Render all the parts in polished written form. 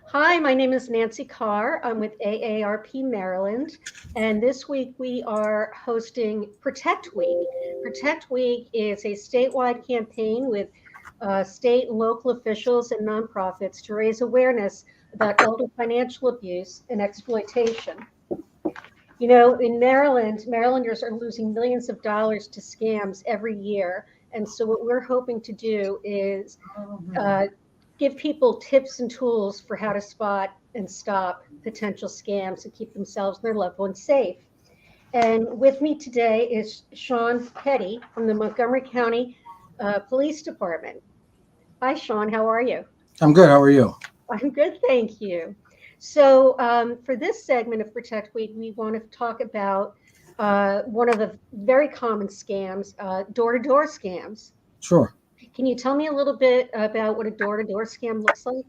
Hi, my name is Nancy Carr. I'm with AARP Maryland, and this week we are hosting Protect Week. Protect Week is a statewide campaign with state and local officials and nonprofits to raise awareness about elder financial abuse and exploitation. You know, in Maryland, Marylanders are losing millions of dollars to scams every year. And so, what we're hoping to do is uh, give people tips and tools for how to spot and stop potential scams and keep themselves and their loved ones safe. And with me today is Sean Petty from the Montgomery County Police Department. Hi, Sean. How are you? I'm good. How are you? I'm good, thank you. So, for this segment of Protect Week, we want to talk about one of the very common scams, door to door scams. Sure. Can you tell me a little bit about what a door to door scam looks like?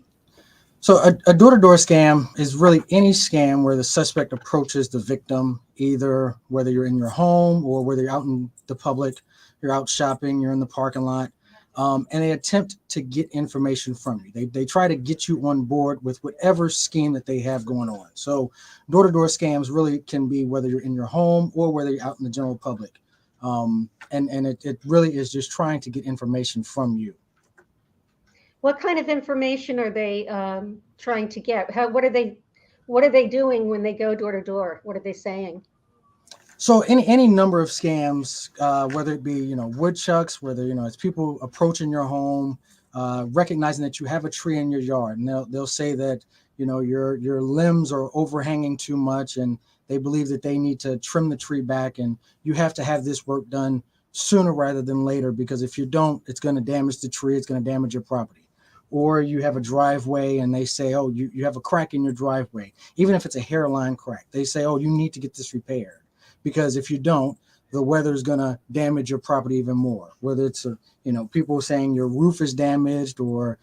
So, a door-to-door scam is really any scam where the suspect approaches the victim, either whether you're in your home or whether you're out in the public, you're out shopping, you're in the parking lot, and they attempt to get information from you. They try to get you on board with whatever scheme that they have going on. So, door-to-door scams really can be whether you're in your home or whether you're out in the general public. And it really is just trying to get information from you. What kind of information are they trying to get? What are they doing when they go door to door? What are they saying? So any number of scams, whether it be woodchucks, whether it's people approaching your home, recognizing that you have a tree in your yard, and they'll say that your limbs are overhanging too much, and they believe that they need to trim the tree back, and you have to have this work done sooner rather than later, because if you don't, it's going to damage the tree, it's going to damage your property. Or you have a driveway and they say, oh, you have a crack in your driveway, even if it's a hairline crack. They say, oh, you need to get this repaired, because if you don't, the weather is going to damage your property even more. Whether it's people saying your roof is damaged, or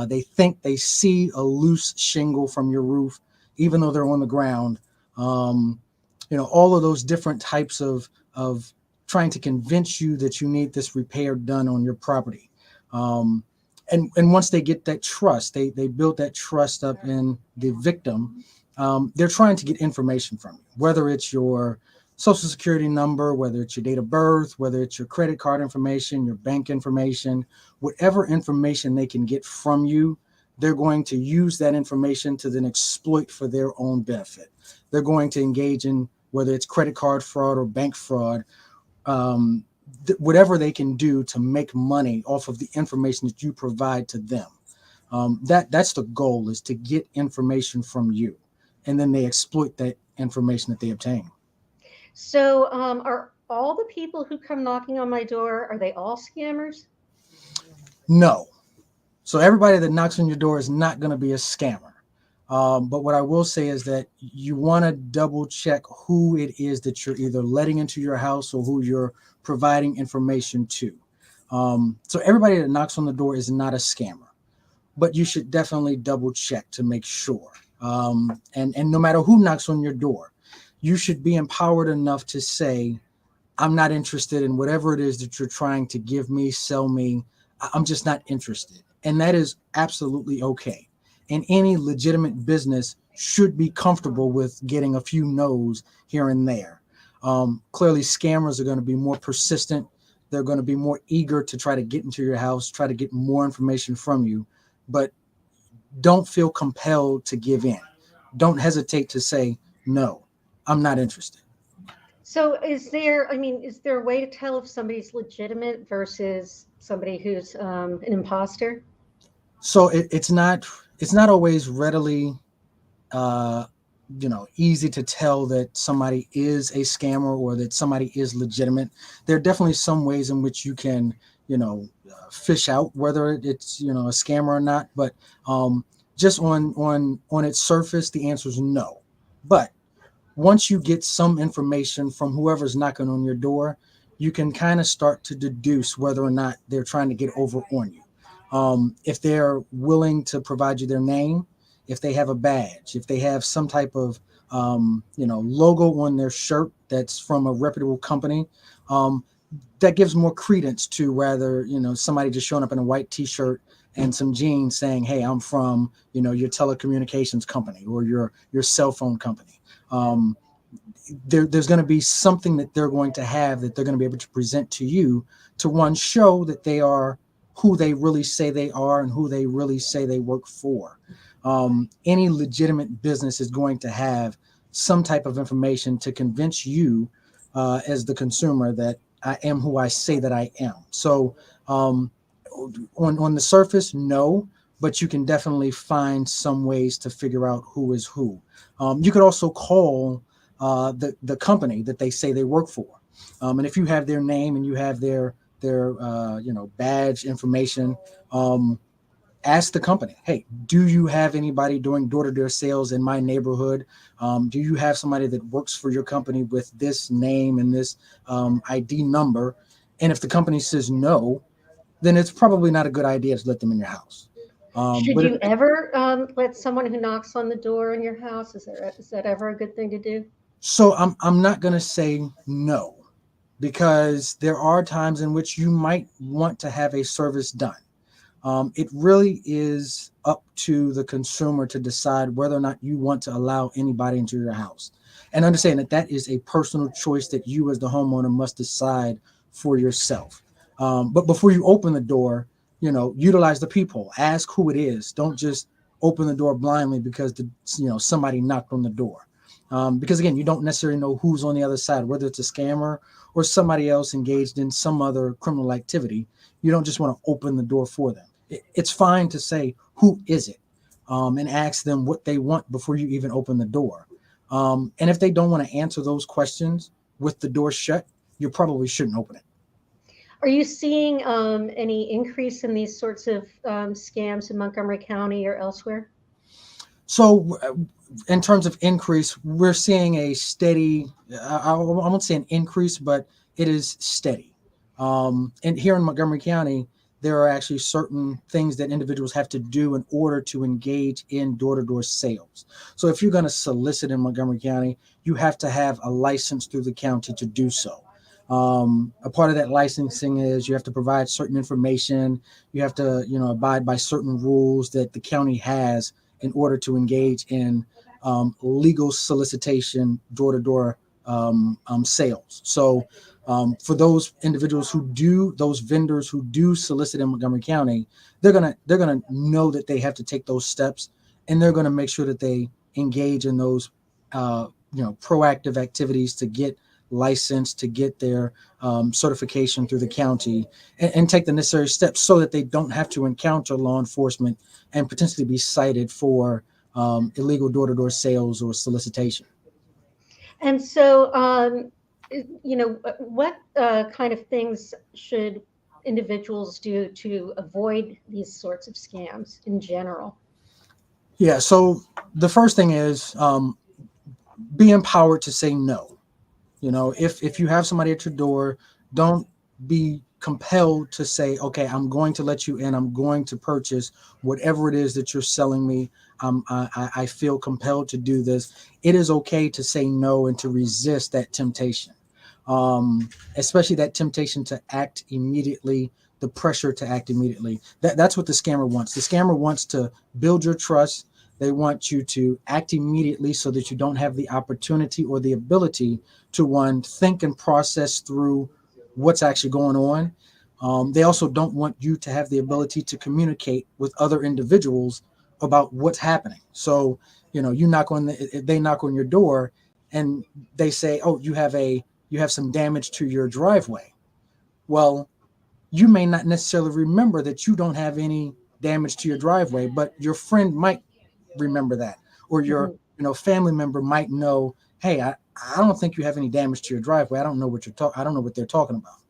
they think they see a loose shingle from your roof even though they're on the ground. All of those different types of trying to convince you that you need this repair done on your property. And once they get that trust, they build that trust up in the victim. They're trying to get information from you, whether it's your social security number, whether it's your date of birth, whether it's your credit card information, your bank information, whatever information they can get from you, they're going to use that information to then exploit for their own benefit. They're going to engage in whether it's credit card fraud or bank fraud, whatever they can do to make money off of the information that you provide to them. That's the goal, is to get information from you, and then they exploit that information that they obtain. So, are all the people who come knocking on my door, are they all scammers? No. So everybody that knocks on your door is not going to be a scammer. But what I will say is that you want to double check who it is that you're either letting into your house or who you're providing information to. So everybody that knocks on the door is not a scammer, but you should definitely double check to make sure. And no matter who knocks on your door, you should be empowered enough to say, I'm not interested in whatever it is that you're trying to give me, sell me. I'm just not interested. And that is absolutely okay. And any legitimate business should be comfortable with getting a few no's here and there. Clearly, scammers are going to be more persistent. They're going to be more eager to try to get into your house, try to get more information from you. But don't feel compelled to give in. Don't hesitate to say, no, I'm not interested. So, is there a way to tell if somebody's legitimate versus somebody who's an imposter? So it's not always readily uh, easy to tell that somebody is a scammer or that somebody is legitimate. There are definitely some ways in which you can fish out whether it's a scammer or not. But just on its surface, the answer is no. But once you get some information from whoever's knocking on your door, you can kind of start to deduce whether or not they're trying to get over on you. If they're willing to provide you their name, if they have a badge, if they have some type of logo on their shirt that's from a reputable company, um, that gives more credence to rather somebody just showing up in a white T-shirt and some jeans saying, hey, I'm from, your telecommunications company or your cell phone company. There's going to be something that they're going to have that they're going to be able to present to you to, one, show that they are who they really say they are and who they really say they work for. Any legitimate business is going to have some type of information to convince you as the consumer that I am who I say that I am. So on the surface, no, but you can definitely find some ways to figure out who is who. You could also call the company that they say they work for, and if you have their name and you have their badge information, ask the company, hey, do you have anybody doing door-to-door sales in my neighborhood? Do you have somebody that works for your company with this name and this ID number? And if the company says no, then it's probably not a good idea to let them in your house. Should But you ever let someone who knocks on the door in your house? Is that ever a good thing to do? So I'm not going to say no, because there are times in which you might want to have a service done. It really is up to the consumer to decide whether or not you want to allow anybody into your house, and understand that that is a personal choice that you as the homeowner must decide for yourself. But before you open the door, utilize the peephole, ask who it is. Don't just open the door blindly because somebody knocked on the door. Because again, you don't necessarily know who's on the other side, whether it's a scammer or somebody else engaged in some other criminal activity. You don't just want to open the door for them. It's fine to say, who is it? And ask them what they want before you even open the door. And if they don't want to answer those questions with the door shut, you probably shouldn't open it. Are you seeing any increase in these sorts of scams in Montgomery County or elsewhere? So in terms of increase, we're seeing a steady, I won't say an increase, but it is steady. And here in Montgomery County, there are actually certain things that individuals have to do in order to engage in door-to-door sales. So if you're going to solicit in Montgomery County, you have to have a license through the county to do so. A part of that licensing is you have to provide certain information. You have to, abide by certain rules that the county has in order to engage in legal solicitation, door-to-door sales. So for those individuals those vendors who do solicit in Montgomery County, they're gonna know that they have to take those steps, and they're gonna make sure that they engage in those proactive activities to get licensed, to get their certification through the county, and take the necessary steps so that they don't have to encounter law enforcement and potentially be cited for illegal door-to-door sales or solicitation. And so, what kind of things should individuals do to avoid these sorts of scams in general? Yeah, so the first thing is be empowered to say no. If you have somebody at your door, don't be compelled to say, okay, I'm going to let you in. I'm going to purchase whatever it is that you're selling me. I feel compelled to do this. It is okay to say no and to resist that temptation, especially that temptation to act immediately, the pressure to act immediately. That's what the scammer wants. The scammer wants to build your trust. They want you to act immediately so that you don't have the opportunity or the ability to, one, think and process through what's actually going on. They also don't want you to have the ability to communicate with other individuals about what's happening. So, they knock on your door and they say, oh, you have some damage to your driveway. Well, you may not necessarily remember that you don't have any damage to your driveway, but your friend might remember that, or your family member might know, hey, I don't think you have any damage to your driveway. I don't know what I don't know what they're talking about.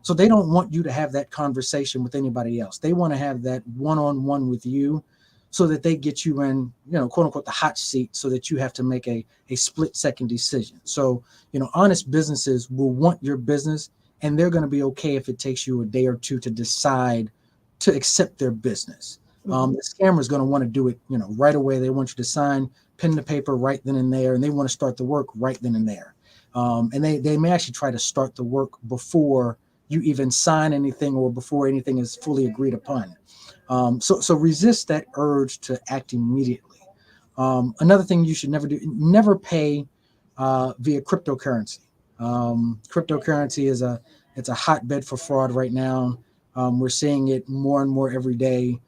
So they don't want you to have that conversation with anybody else. They want to have that one-on-one with you so that they get you in, quote unquote, the hot seat, so that you have to make a split-second decision. So, honest businesses will want your business, and they're going to be okay if it takes you a day or two to decide to accept their business. The scammer is going to want to do it, right away. They want you to sign pen to paper right then and there, and they want to start the work right then and there. And they may actually try to start the work before you even sign anything or before anything is fully agreed upon. So resist that urge to act immediately. Another thing you should never do: never pay via cryptocurrency. Cryptocurrency is it's a hotbed for fraud right now. We're seeing it more and more every day.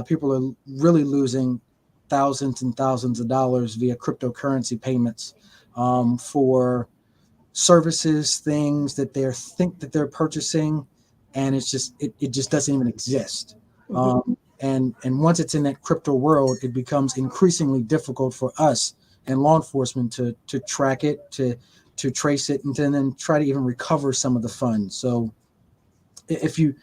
People are really losing thousands and thousands of dollars via cryptocurrency payments for services, things that they think that they're purchasing, and it just doesn't even exist. And once it's in that crypto world, it becomes increasingly difficult for us and law enforcement to track it, to trace it, and then try to even recover some of the funds. So if you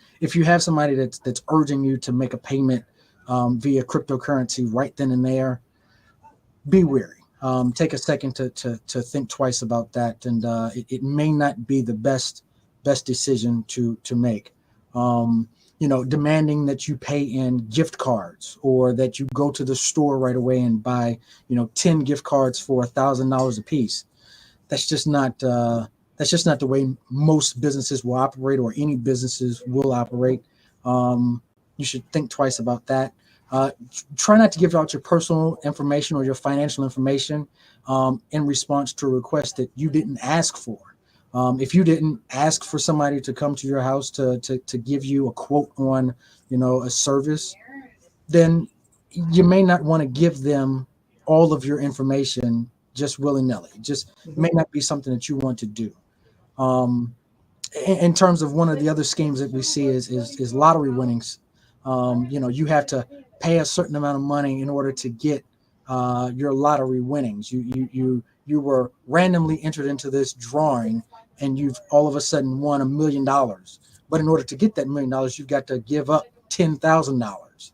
have somebody that's urging you to make a payment via cryptocurrency right then and there, be wary. Take a second to think twice about that, and it may not be the best decision to make. Demanding that you pay in gift cards, or that you go to the store right away and buy 10 gift cards for $1,000 a piece. That's just not the way most businesses will operate, or any businesses will operate. You should think twice about that. Try not to give out your personal information or your financial information in response to a request that you didn't ask for. If you didn't ask for somebody to come to your house to give you a quote on a service, then you may not want to give them all of your information just willy-nilly. Just may not be something that you want to do. In terms of one of the other schemes that we see is lottery winnings. You have to pay a certain amount of money in order to get your lottery winnings. You were randomly entered into this drawing, and you've all of a sudden won $1 million. But in order to get that $1 million, you've got to give up $10,000.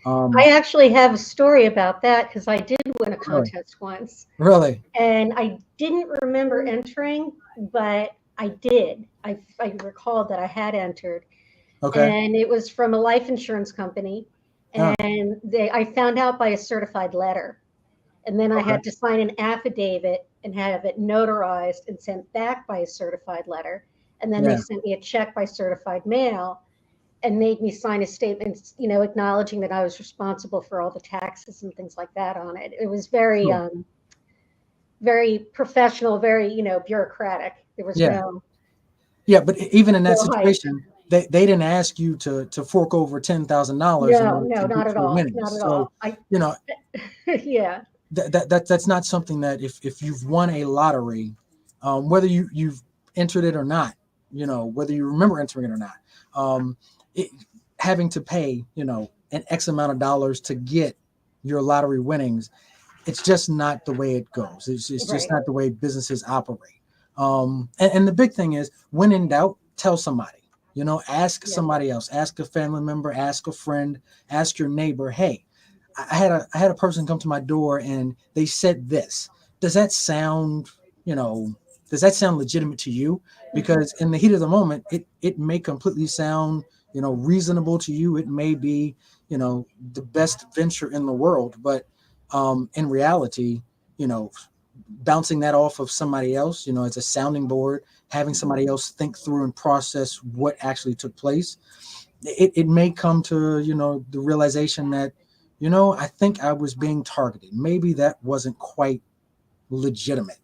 I actually have a story about that, because I did win a contest once. Really? And I didn't remember entering, but I did. I recalled that I had entered. Okay. And it was from a life insurance company. And I found out by a certified letter. And then I had to sign an affidavit and have it notarized and sent back by a certified letter. And then they sent me a check by certified mail and made me sign a statement, acknowledging that I was responsible for all the taxes and things like that on it. It was very, very professional, very, bureaucratic. There was no. Yeah, but even in that situation, they didn't ask you to fork over $10,000. No, not at all. Not at all. Yeah. That's not something that if you've won a lottery, whether you've entered it or not, whether you remember entering it or not, having to pay an X amount of dollars to get your lottery winnings, it's just not the way it goes. It's just not the way businesses operate. And the big thing is, when in doubt, tell somebody. Ask somebody else. Ask a family member. Ask a friend. Ask your neighbor. Hey, I had a person come to my door and they said this. Does that sound legitimate to you? Because in the heat of the moment, it may completely sound reasonable to you. It may be the best venture in the world, but in reality, bouncing that off of somebody else, it's a sounding board, having somebody else think through and process what actually took place. It may come to the realization that I think I was being targeted. Maybe that wasn't quite legitimate,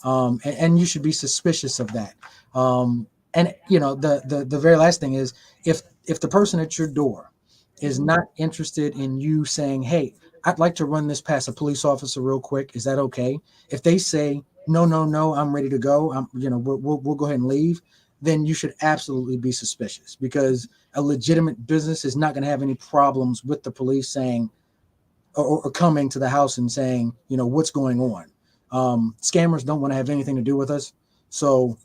and you should be suspicious of that. And the very last thing is, if the person at your door is not interested in you saying, hey, I'd like to run this past a police officer real quick, is that okay? If they say no, I'm ready to go, we'll go ahead and leave, then you should absolutely be suspicious, because a legitimate business is not going to have any problems with the police saying or coming to the house and saying, what's going on. Scammers don't want to have anything to do with us. So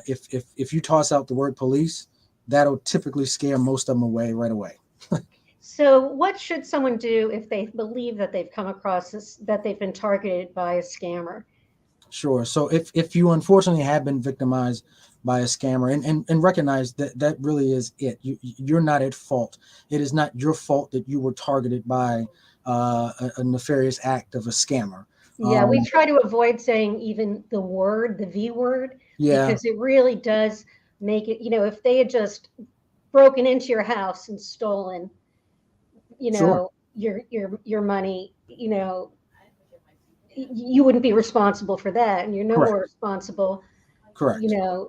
if you toss out the word police, that'll typically scare most of them away right away. So what should someone do if they believe that they've come across this, that they've been targeted by a scammer? Sure. So if you unfortunately have been victimized by a scammer, and recognize that really is it. You're not at fault. It is not your fault that you were targeted by a nefarious act of a scammer. Yeah, we try to avoid saying even the V word, Yeah. because it really does make it, if they had just broken into your house and stolen, Sure. your money, you wouldn't be responsible for that, and you're no more Correct. responsible, Correct.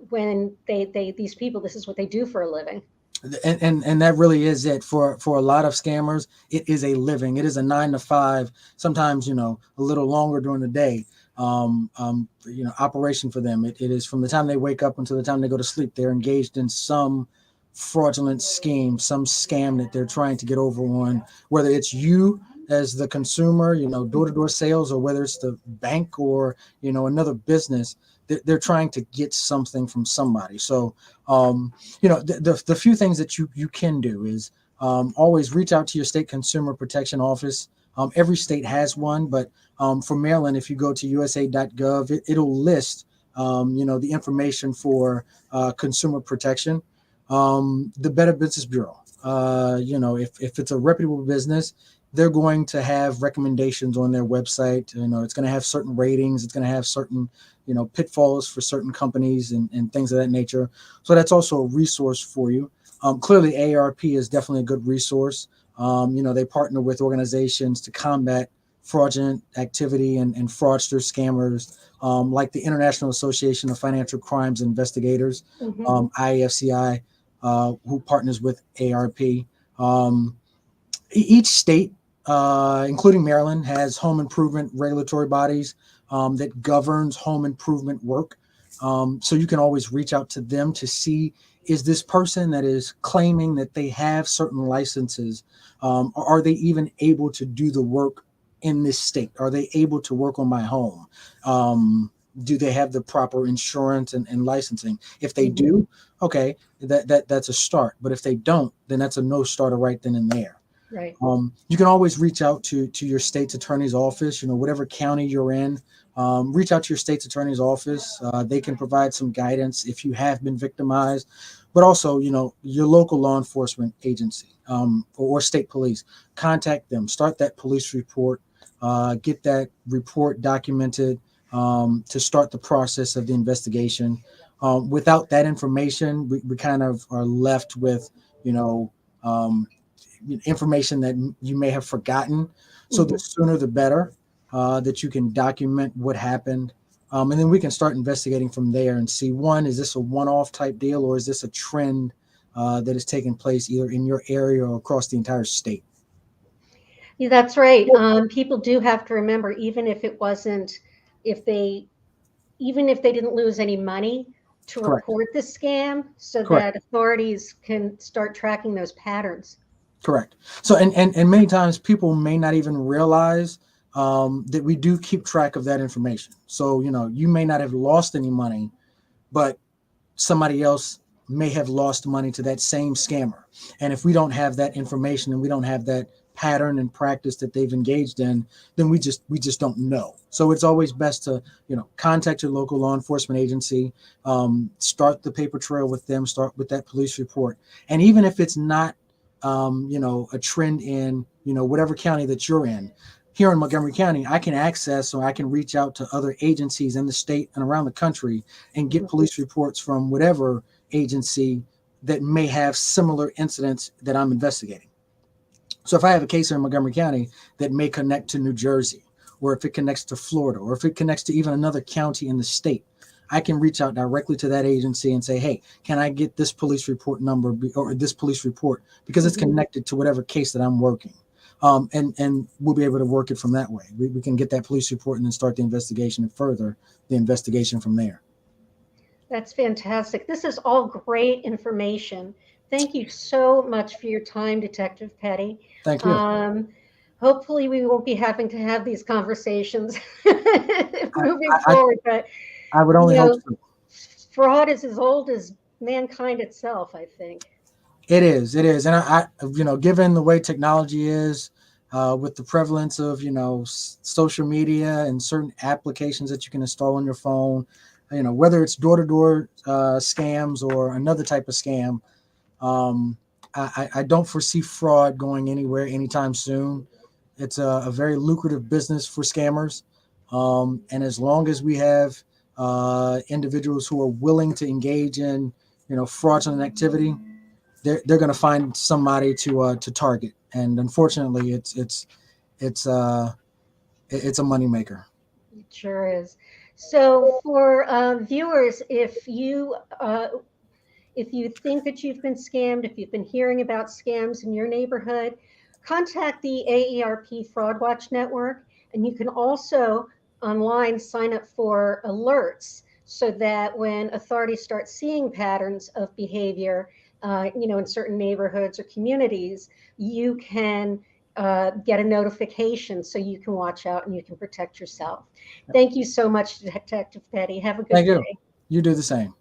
when these people, this is what they do for a living. And that really is it for a lot of scammers. It is a living. It is a 9 to 5, sometimes a little longer during the day. Operation for them. It is from the time they wake up until the time they go to sleep. They're engaged in some fraudulent scheme, some scam that they're trying to get over on, whether it's you as the consumer, door-to-door sales, or whether it's the bank or another business. They're trying to get something from somebody. So the few things that you can do is always reach out to your state consumer protection office. Every state has one, but for Maryland, if you go to usa.gov, it'll list the information for consumer protection. The Better Business Bureau, if it's a reputable business, they're going to have recommendations on their website. It's going to have certain ratings. It's going to have certain pitfalls for certain companies and things of that nature. So that's also a resource for you. Clearly, AARP is definitely a good resource. They partner with organizations to combat fraudulent activity and fraudster scammers, like the International Association of Financial Crimes Investigators, IAFCI, who partners with AARP. Each state, including Maryland, has home improvement regulatory bodies that governs home improvement work. So you can always reach out to them to see, is this person that is claiming that they have certain licenses, or are they even able to do the work in this state? Are they able to work on my home? Do they have the proper insurance and licensing? If they do, okay, that's a start. But if they don't, then that's a no starter right then and there. Right. You can always reach out to your state's attorney's office, whatever county you're in. Reach out to your state's attorney's office. They can provide some guidance if you have been victimized, but also, your local law enforcement agency or state police. Contact them. Start that police report. Get that report documented to start the process of the investigation. Without that information, we kind of are left with, information that you may have forgotten. So the sooner the better that you can document what happened. And then we can start investigating from there and see, one, is this a one-off type deal, or is this a trend that is taking place either in your area or across the entire state? Yeah, that's right. People do have to remember, if they didn't lose any money, to Correct. report the scam so Correct. that authorities can start tracking those patterns. Correct. So, and many times people may not even realize that we do keep track of that information. So, you may not have lost any money, but somebody else may have lost money to that same scammer. And if we don't have that information and we don't have that pattern and practice that they've engaged in, then we just don't know. So it's always best to, contact your local law enforcement agency, start the paper trail with them, start with that police report. And even if it's not, a trend in, whatever county that you're in, here in Montgomery County, I can access, or I can reach out to other agencies in the state and around the country and get police reports from whatever agency that may have similar incidents that I'm investigating. So if I have a case here in Montgomery County that may connect to New Jersey, or if it connects to Florida, or if it connects to even another county in the state, I can reach out directly to that agency and say, hey, can I get this police report number or this police report, because it's connected to whatever case that I'm working. And we'll be able to work it from that way. We can get that police report and then start the investigation and further the investigation from there. That's fantastic. This is all great information. Thank you so much for your time, Detective Petty. Thank you. Hopefully we won't be having to have these conversations moving forward, but I would only hope so. Fraud is as old as mankind itself, I think. It is. And I given the way technology is, with the prevalence of, social media and certain applications that you can install on your phone, whether it's door-to-door scams or another type of scam, I don't foresee fraud going anywhere anytime soon. It's a very lucrative business for scammers. And as long as we have individuals who are willing to engage in, fraudulent activity, they're going to find somebody to target. And unfortunately, it's a moneymaker. It sure is. So for viewers, if you think that you've been scammed, if you've been hearing about scams in your neighborhood, contact the AARP Fraud Watch Network. And you can also online sign up for alerts so that when authorities start seeing patterns of behavior, in certain neighborhoods or communities, you can get a notification so you can watch out and you can protect yourself. Thank you so much, Detective Petty. Have a good Thank you. day. You do the same.